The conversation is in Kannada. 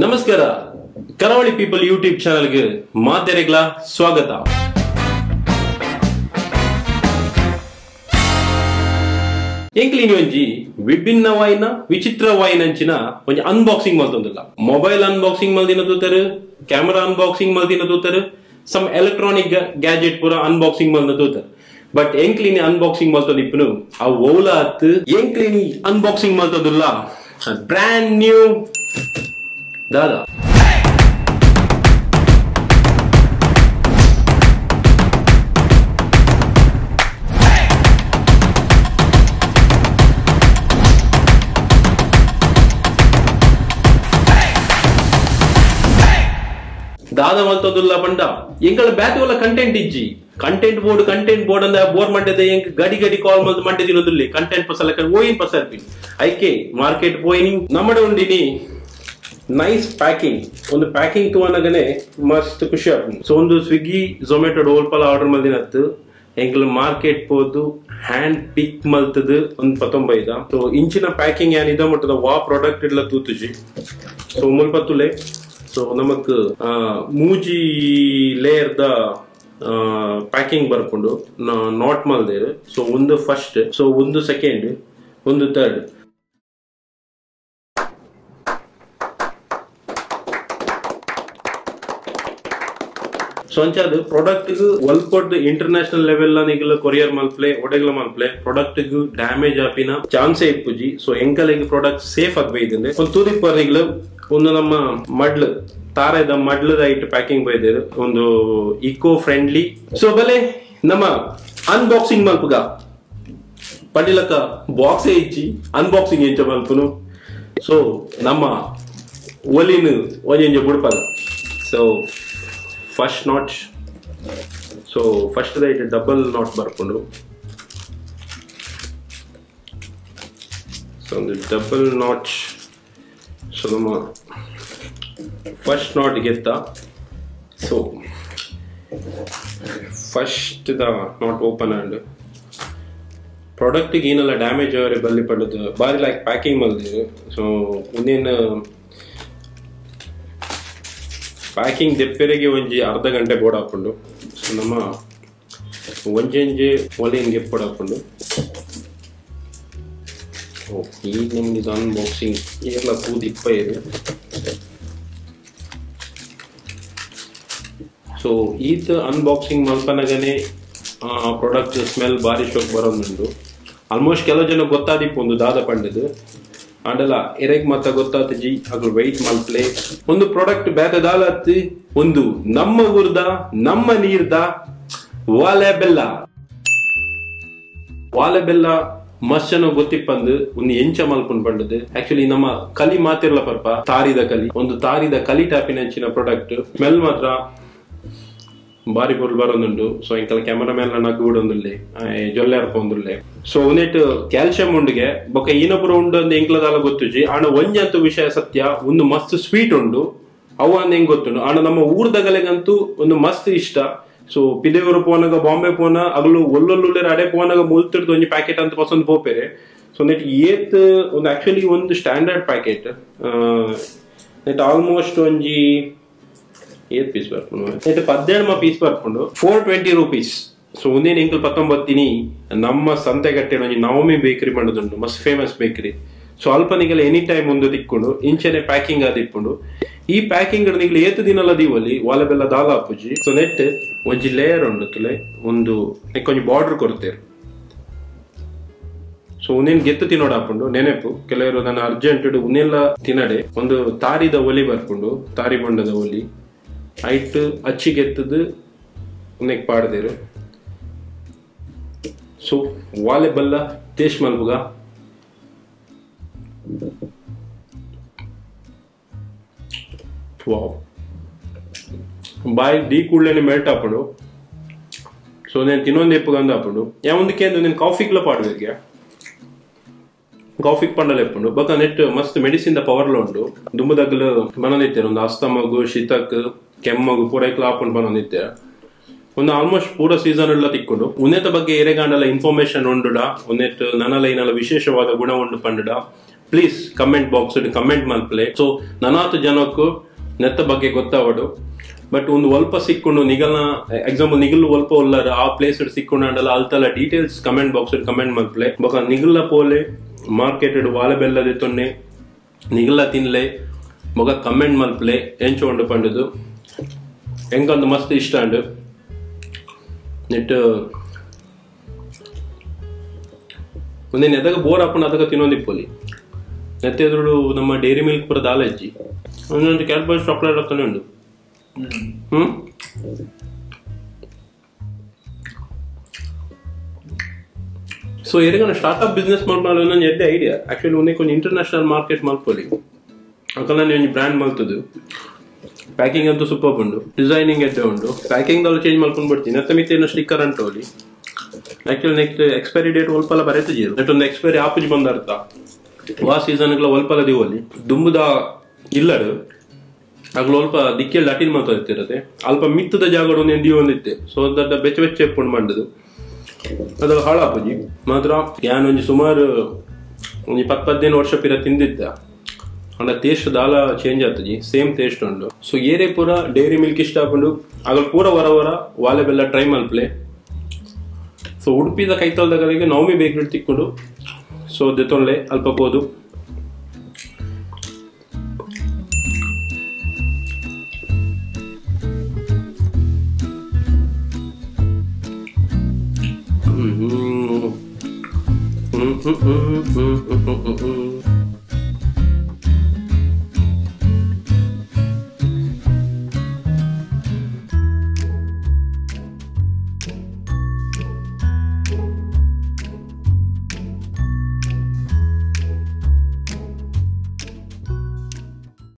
ನಮಸ್ಕಾರ ಕರಾವಳಿ ಪೀಪಲ್ ಯೂಟ್ಯೂಬ್ ಚಾನೆಲ್ಗೆ ಮಾತೆರೆಗ್ಲ ಸ್ವಾಗತ. ಎಂಕ್ಲಿನಿ ಒಂಜಿ ವಿಭಿನ್ನವಾಯಿನ ವಿಚಿತ್ರವಾಯಿನಂಚಿನ ಒಂಜಿ ಅನ್ಬಾಕ್ಸಿಂಗ್ ಮಲ್ತೊಂದಿಲ್ಲ. ಮೊಬೈಲ್ ಅನ್ಬಾಕ್ಸಿಂಗ್ ಮಲ್ದಿನ ತೂತರು, ಕ್ಯಾಮೆರಾ ಅನ್ಬಾಕ್ಸಿಂಗ್ ಮಲ್ದಿನ ತೂತರು, ಸಮ್ ಎಲೆಕ್ಟ್ರಾನಿಕ್ ಗ್ಯಾಜೆಟ್ ಪೂರ ಅನ್ಬಾಕ್ಸಿಂಗ್ ಮಲ್ನ ತೂತರು. ಬಟ್ ಎಂಕ್ಲಿನಿ ಅನ್ಬಾಕ್ಸಿಂಗ್ ಮಲ್ತೊಂದಿಪ್ಪನು ಆ ಓಲ ಹತ್ತು ಎಂಕ್ಲಿನಿ ಅನ್ಬಾಕ್ಸಿಂಗ್ ಮಲ್ತೊಂದಿಲ್ಲ. ಬ್ರ್ಯಾಂಡ್ ನ್ಯೂ ದಾದಾ ದಾದ ಮಲ್ತೋದಿಲ್ಲ ಪಂಡ ಎಂಗಳ ಬ್ಯಾತುವಲ್ಲ ಕಂಟೆಂಟ್ ಇಜ್ಜಿ ಕಂಟೆಂಟ್ ಬೋರ್ಡ್ ಅಂದ ಬೋರ್ ಮಂಡ್ಯದ ಎಂಕ್ ಗಡಿ ಗಡಿ ಕಾಲ್ ಮಲ್ದು ಮಂಡ್ಯ ತಿನ್ನೋದಿಲ್ಲ ಕಂಟೆಂಟ್ ಪಸಲ ಓಯಿನ್ ಪಸರ್ಪಿ ಐಕೆ ಮಾರ್ಕೆಟ್ ಪೋಯಿನಿ ನಮ್ಮಡೆ ಉಂಡಿನಿ ನೈಸ್ ಪ್ಯಾಕಿಂಗ್ ಒಂದು ಪ್ಯಾಕಿಂಗ್ ತೂವನಗನೆ ಮಸ್ತ್ ಖುಷಿ ಆಗ್ತದೆ. ಸೊ ಒಂದು ಸ್ವಿಗ್ಗಿ ಝೊಮ್ಯಾಟೊ ಓಲ್ಪಲ ಆರ್ಡರ್ ಮಲ್ದಿನತ್ತು ಎಂಕಲ್ ಮಾರ್ಕೆಟ್ ಪೋದು ಹ್ಯಾಂಡ್ ಪಿಕ್ ಮಲ್ತದು ಒಂದು 19. ಸೊ ಇಂಚಿನ ಪ್ಯಾಕಿಂಗ್ ಏನಿದೆ ಮಟ್ಟದ ವಾ ಪ್ರಾಡಕ್ಟ್ ಎಲ್ಲ ತೂತುಜಿ. ಸೊ ಮುಲ್ಪತ್ತುಲೆ ಸೊ ನಮಕ್ ಮೂಜಿ ಲೇಯರ್ ದ ಪ್ಯಾಕಿಂಗ್ ಬರ್ಕೊಂಡು ನಾಟ್ ಮಲ್ದೇರು. ಸೊ ಒಂದು ಫಸ್ಟ್, ಸೊ ಒಂದು ಸೆಕೆಂಡ್, ಒಂದು ಥರ್ಡ್. ಸೊ ಅಂಚಾದ ಪ್ರಾಡಕ್ಟ್ ಒಲ್ಪೊಡ್ ಇಂಟರ್ನ್ಯಾಷನಲ್ ಲೆವೆಲ್ ನಿಗಲ ಕೊರಿಯರ್ ಮಲ್ಪ್ಲೆ ಒಡೆಗ್ಲ ಮಲ್ಪ್ಲೆ ಪ್ರಾಡಕ್ಟ್ ಡ್ಯಾಮೇಜ್ ಆಪಿನ ಚಾನ್ಸೇ ಇಪ್ಪುಜಿ. ಸೊ ಎಂಕಲಿಗೆ ಪ್ರಾಡಕ್ಟ್ ಸೇಫ್ ಆಗ್ಬೈದಿದೆ. ಒಂದು ತೂದಿಪ್ಪರ್ ನಿಗ್ಲ ಒಂದು ನಮ್ಮ ಮಡ್ಲು ತಾರದ ಮಡ್ಲದ ಐಟ್ ಪ್ಯಾಕಿಂಗ್ ಬೈದೇರು ಒಂದು ಇಕೋ ಫ್ರೆಂಡ್ಲಿ. ಸೊ ಬಲೆ ನಮ್ಮ ಅನ್ಬಾಕ್ಸಿಂಗ್ ಮಲ್ಪುಗ ಪಂಡಿಲಕ ಬಾಕ್ಸೇ ಇಚ್ಚಿ ಅನ್ಬಾಕ್ಸಿಂಗ್ ಎಂಚ ಮಲ್ಪುನು. ಸೊ ನಮ್ಮ ಒಲಿನ ಒಂಜ ಬುಡ್ಪದ. So first knot, so first tight double knot ಬರ್ಕೊಂಡು, ಸೊ ಒಂದು ಡಬಲ್ ನಾಟ್. ಸೊ ನಮ್ಮ ಫಸ್ಟ್ ನಾಟ್ ಗೆತ್ತ. ಸೊ ಫಸ್ಟ್ ದ ನಾಟ್ ಓಪನ್ ಆ್ಯಂಡ್ ಪ್ರಾಡಕ್ಟಿಗೆ ಏನೆಲ್ಲ ಡ್ಯಾಮೇಜ್ ಅವರೇ ಬಲ್ಲಿ ಪಡೋದು ಬಾರಿ ಲೈಕ್ ಪ್ಯಾಕಿಂಗ್ ಮಲ್ದಿರು. ಸೊ ಇನ್ನೇನು ಪ್ಯಾಕಿಂಗ್ ದೆಪ್ಪೆರೆಗೆ ಒಂಜಿ ಅರ್ಧ ಗಂಟೆ ಬೋರ್ಡ್ ಹಾಕೊಂಡು, ಸೊ ನಮ್ಮ ಒಂಜೆ ಒಲೆಯನ್ನು ಗೆಪ್ಪೋಡ್ ಹಾಕೊಂಡು ಈಗ ನಿಮ್ಗೆ ಇದು ಅನ್ಬಾಕ್ಸಿಂಗ್ ಎಲ್ಲ ಕೂದಿಪ್ಪ ಇದೆ. ಸೊ ಈತ ಅನ್ಬಾಕ್ಸಿಂಗ್ ಮಲ್ಪನಗನೆ ಪ್ರಾಡಕ್ಟ್ ಸ್ಮೆಲ್ ಬಾರಿ ಶೋಕ್ ಬರೋದುಂಟು. ಆಲ್ಮೋಸ್ಟ್ ಕೆಲವು ಜನ ಗೊತ್ತಾದಿಪ್ಪ ಒಂದು ದಾದ ಪಂಡದು ಆಡಲ್ಲ ಎರೆಗ್ ಮತ್ತ ಗೊತ್ತಾತಜಿ ಅದ್ರ ವೈಟ್ ಮಲ್ಪ್ಲೆ ಒಂದು ಪ್ರಾಡಕ್ಟ್ ಬೇತದಾಲತ್ತಿ ಒಂದು ನಮ್ಮ ಊರ್ದ ನಮ್ಮ ನೀರ್ದ ವಾಲೆಬೆಲ್ಲ ಮಸ್ತ್ ಜನ ಗೊತ್ತಿಪ್ಪಂದು ಒಂದು ಎಂಚ ಮಲ್ಪನ್ ಪಂಡದು. ಆಕ್ಚುಲಿ ನಮ್ಮ ಕಲಿ ಮಾತಿರ್ಲ ಪರ್ಪ ತಾರಿದ ಕಲಿ ಒಂದು ತಾರಿದ ಕಲಿ ಟಾಪಿನ ಹಂಚಿನ ಪ್ರಾಡಕ್ಟ್ ಸ್ಮೆಲ್ ಮಾತ್ರ ಬಾರಿ ಪೊರ್ಲು ಬರೋದುಂಟು. ಸೊ ಇಂಕಲ್ ಕ್ಯಾಮರಾ ಮೇಲೆ ನಗ್ಗು ಬಿಡೊಂದುಲ್ಲೆ ಜೊಲ್ಲೆ ಹರ್ಕೊಂದುಲ್ಲೆ. ಸೊ ಒಂದೇಟ್ ಕ್ಯಾಲ್ಸಿಯಂ ಉಂಡಿಗೆ ಬೊಕ್ಕ ಇನ್ನೊಬ್ರು ಉಂಡು ಅಂದ್ ಎಂಕ್ಲದಾಲ ಗೊತ್ತುಜಿ ಆಣ ಒಂಜಂತೂ ವಿಷಯ ಸತ್ಯ ಒಂದು ಮಸ್ತ್ ಸ್ವೀಟ್ ಉಂಡು ಅವು ಅಂದ್ ಹೆಂಗ್ ಗೊತ್ತುಂಡು ಆಣ ನಮ್ಮ ಊರ್ದಗಲೆಗಂತೂ ಒಂದು ಮಸ್ತ್ ಇಷ್ಟ. ಸೊ ಪಿದೇವರು ಪೋನಾಗ ಬಾಂಬೆ ಪೋನ ಅಗಲು ಒಲ್ಲೊಲ್ಲುಲ್ಲೇರ ಅಡೆ ಪೋನಾಗ ಮುಲ್ತಿಡ್ದು ಒಂಜಿ ಪ್ಯಾಕೆಟ್ ಅಂತ ಪಸಂದ್ ಪೋಪೆರೆ. ಸೊ ನೆಟ್ ಏತ್ ಒಂದು ಆಕ್ಚುಲಿ ಒಂದು ಸ್ಟ್ಯಾಂಡರ್ಡ್ ಪ್ಯಾಕೆಟ್ ನೆಟ್ ಆಲ್ಮೋಸ್ಟ್ ಒಂಜಿ 8 ಪೀಸ್ ಬರ್ಕೊಂಡು 17 ಪೀಸ್ ಬರ್ಕೊಂಡು 420 ರೂಪೀಸ್. ಸೊ ಒಂದೇನು ಎಂಕಲ್ 19 ನಮ್ಮ ಸಂತೆಗಟ್ಟೆ ನವಮಿ ಬೇಕರಿ ಮಾಡೋದುಂಟು ಮಸ್ತ್ ಫೇಮಸ್ ಬೇಕರಿ. ಸೊ ಅಲ್ಪನಿಗೆಲ್ಲ ಎನಿ ಟೈಮ್ ಒಂದು ತಿಕ್ಕೊಂಡು ಇಂಚನೆ ಪ್ಯಾಕಿಂಗ್ ಆದಿಪ್ಕೊಂಡು ಈ ಪ್ಯಾಕಿಂಗ್ ನಿಗ್ಲು ಏತು ದಿನಲ್ಲ ದೀವಲ್ಲಿ ವಾಲೆಬೆಲ್ಲ ದಾಲ ಹಾಪುಜಿ. ಸೊ ನೆಟ್ ಒಂಜಿ ಲೇಯರ್ ಉಂಡು ತುಲೆ ಒಂದು ಕೊಂಚ ಬಾರ್ಡರ್ ಕೊಡ್ತೇರು. ಸೊ ಉನ್ನೇನ್ ಗೆತ್ತು ತಿನ್ನೋಡ ಹಾಕೊಂಡು ನೆನಪು ಕೆಲವರು ನನ್ನ ಅರ್ಜೆಂಟ್ ಉನ್ನೆಲ್ಲ ತಿನ್ನಡೆ ಒಂದು ತಾರಿದ ಒಲಿ ಬರ್ಕೊಂಡು ತಾರಿ ಬಣ್ಣದ ಒಲಿ ಐಟ್ ಅಚ್ಚಿಗೆತ್ತದು ಉನ್ನೆಗ್ ಪಾಡ್ದೇರು. ಸೊ ವಾಲೆಬೆಲ್ಲ ಟೇಸ್ಟ್ ಮಲ್ಪುಗ ಬಾಯಿ ಡಿ ಕೂಡ್ಲೇನೆ ಮೆಲ್ಟ್ ಹಾಕೊಂಡು. ಸೊ నేను ತಿನ್ನೊಂದು ಎಪ್ಪುಗ ಅಂದ ಹಾಕೊಂಡು ಯಾವೊಂದಕ್ಕೆ ಅಂದ್ರೆ నేను ಕಾಫಿಗ್ಲ ಪಾಡ್ಬೇಕೆ ಕಾಫಿಗೆ ಪಂಡಲ ಎಪ್ಪುಂಡು ಬೊಕ್ಕ ನೆಟ್ ಮಸ್ತ್ ಮೆಡಿಸಿನ್ ದ ಪವರ್ಲ ಉಂಡು. ದುಂಬದಗ್ಲು ಬನದಿತ್ತೇರು ಒಂದು ಅಸ್ತಮಗು ಶೀತಕ್ ಕೆಮ್ಮಗು ಪೂರೈಕ್ಲ ಹಾಕೊಂಡು ಬನದಿತ್ತೇರು ಒಂದು ಆಲ್ಮೋಸ್ಟ್ ಪೂರ ಸೀಸನ್ ಎಲ್ಲ ತಿಕ್ಕೊಂಡು ಉನ್ನತ ಬಗ್ಗೆ ಎರೆಗಾಂಡಲ ಇನ್ಫಾರ್ಮೇಶನ್ ಉಂಡುಡ ಉನ್ನೆಟ್ ನನಲ ಏನಲ್ಲ ವಿಶೇಷವಾದ ಗುಣ ಉಂಡು ಪಂಡುಡ ಪ್ಲೀಸ್ ಕಮೆಂಟ್ ಬಾಕ್ಸ್ ಕಮೆಂಟ್ ಮಲ್ಪಲೆ. ಸೊ ನನಾತು ಜನಕ್ಕೂ ನೆತ್ತ ಬಗ್ಗೆ ಗೊತ್ತಾವಡು. ಬಟ್ ಒಂದು ಒಲ್ಪ ಸಿಕ್ಕೊಂಡು ನಿಗಲ್ನ ಎಕ್ಸಾಂಪಲ್ ನಿಗಲ್ ಒಲ್ಪ ಒಲ್ಲರ ಆ ಪ್ಲೇಸ್ ಸಿಕ್ಕೊಂಡಲ್ಲ ಅಲ್ತಲ್ಲ ಡೀಟೇಲ್ಸ್ ಕಮೆಂಟ್ ಬಾಕ್ಸ್ ಕಮೆಂಟ್ ಮಲ್ಪಲೆ. ಬೊಕ ನಿಗಲ್ಲ ಪೋಲೆ ಮಾರ್ಕೆಟೆಡ್ ವಾಲೆಬೆಲ್ಲ ತೊನ್ನೆ ನಿಗಲ್ಲ ತಿನ್ಲೆ ಬೊಕ ಕಮೆಂಟ್ ಮಲ್ಪಲೆ ಎಂಚೊಂಡು ಪಂಡದು ಎಂಕಂತ ಮಸ್ತ್ ಇಷ್ಟ ಅಂಡ್ ನೆಟ್ ಒಂದೇ ಎದಾಗ ಬೋರ್ ಹಾಕೊಂಡು ಅದಕ್ಕೆ ತಿನ್ನೋದಿಪ್ಪಲ್ಲಿ ನೆತ್ತ ಎದುರು ನಮ್ಮ ಡೈರಿ ಮಿಲ್ಕ್ ಪುರ ದಾಲಜ್ಜಿ ಒಂದೊಂದು ಕ್ಯಾಡ್ಬರಿ ಚಾಕ್ಲೇಟ್ ಹಾಕ್ತಾನೆ ಉಂಡು. ಸೊ ಎದಗನ ಸ್ಟಾರ್ಟ್ಅಪ್ ಬಿಸ್ನೆಸ್ ಮಾಡ್ಕೊಳ್ಳೋ ನನ್ನ ಎಡ್ಡೆ ಐಡಿಯಾ ಆಕ್ಚುಲಿ ಒಂದೇ ಕೊಂಚ ಇಂಟರ್ನ್ಯಾಷನಲ್ ಮಾರ್ಕೆಟ್ ಮಾಡ್ಕೊಳ್ಳಿ ಅಕಲ್ಲ ನೀವು ಬ್ರ್ಯಾಂಡ್ ಮಾಡ್ತದ್ದು. ಪ್ಯಾಕಿಂಗ್ ಅಂತೂ ಸೂಪರ್ ಉಂಡು, ಡಿಸೈನಿಂಗ್ ಎಡ್ಡೆ ಉಂಡು, ಪ್ಯಾಕಿಂಗ್ ದಲ್ಲ ಚೇಂಜ್ ಮಾಡ್ಕೊಂಡು ಬಿಡ್ತೀನಿ. ನೆತ್ತ ಮಿತ್ತ ಏನು ಸ್ಟಿಕ್ಕರ್ ಅಂಟೋಲಿ ಆಕ್ಚುಲಿ ನೆಕ್ಸ್ಟ್ ಎಕ್ಸ್ಪೈರಿ ಡೇಟ್ ಒಲ್ಪಲ್ಲ ಬರೆತಿದ್ದೀರು. ನೆಟ್ ಒಂದು ಎಕ್ಸ್ಪೈರಿ ಆಪುಜಿ ಬಂದರ್ಥ ವಾ ಸೀಸನ್ಗಳ ಒಲ್ಪಲ್ಲ ದಿವಲ್ಲಿ ದುಂಬುದ ಇಲ್ಲಡು ಆಗ್ಲು ಅಲ್ಪ ದಿಕ್ಕಿಯಲ್ಲಿ ಅಟಿನ್ ಮಾತಾಡ್ತಿರತ್ತೆ ಅಲ್ಪ ಮಿತ್ತದ ಜಾಗಡು ದಿವ ಒಂದಿತ್ತೆ. ಸೊ ದೊಡ್ಡ ಬೆಚ್ಚ ಬೆಚ್ಚ ಎಪ್ಕೊಂಡು ಮಾಡದು ಅದು ಹಾಳಾಪುಜಿ ಮಾತ್ರ ಯಾನ್ ಒಂಜಿ ಸುಮಾರು ಒಂದು 10-15 ವರ್ಷ ಪಿರ ತಿಂದಿದ್ದ ಅಂಡ ಟೇಸ್ಟ್ ದಾಲ ಚೇಂಜ್ ಆಗ್ತದೆ, ಸೇಮ್ ಟೇಸ್ಟ್ ಉಂಡು. ಸೊ ಏರೇ ಪೂರ ಡೈರಿ ಮಿಲ್ಕ್ ಇಷ್ಟ ಹಾಕೊಂಡು ಆಗ ಪೂರ ವರ ವಾಲೆಬೆಲ್ಲ ಟ್ರೈ ಮಲ್ಪ್ಲೆ. ಸೊ ಉಡುಪಿದ ಕೈತಲ್ದಾಗಲಿಗೆ ನವಮಿ ಬೇಕ್ರಿ ತಿಕ್ಕೊಂಡು ಸೊ ದೆತ್ತೊಳ್ಳೆ ಅಲ್ಪ ಹೋದು